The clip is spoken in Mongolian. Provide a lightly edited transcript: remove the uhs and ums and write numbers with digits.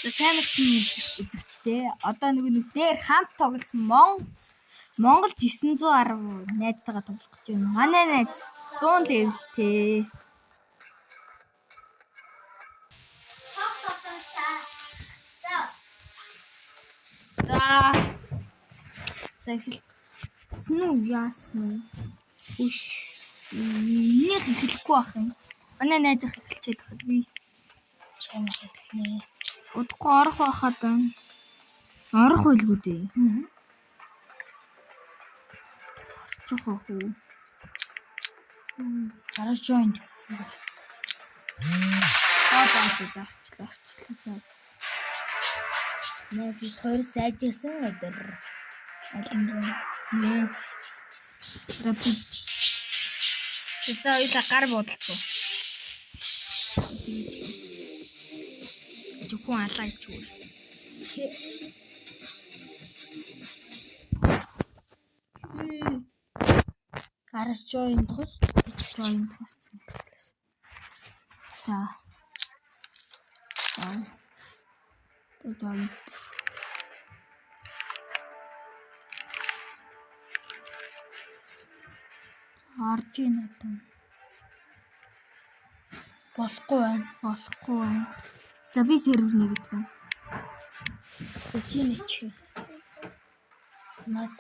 За сайн мэдсэн үзэгчтэй. Одоо нэг дээр хамт тоглосон Монгол 910 найзтайгаа тоглох гэж байна. Манай найз 100 левелтэй. За эхэлсэн үү яасан уу? Үш. Нэг эхлэхгүй байх юм. Манай найз эхэлчихэд хад би чамд эхэлнэ. Удахгүй орох байхад орох байлгүй дээ. Жохох уу. Гараа join. Зарчлаа. Нэг хоёр сайжирсан өдөр. Алин. За ойлаа гар бодолцоо. Жохон алаа ичгүй. Гараж join тус. За. Join. Орж ийн одоо. Болохгүй байна. За би сервер нэг гэдэг юм. За чи нэг чих. Наад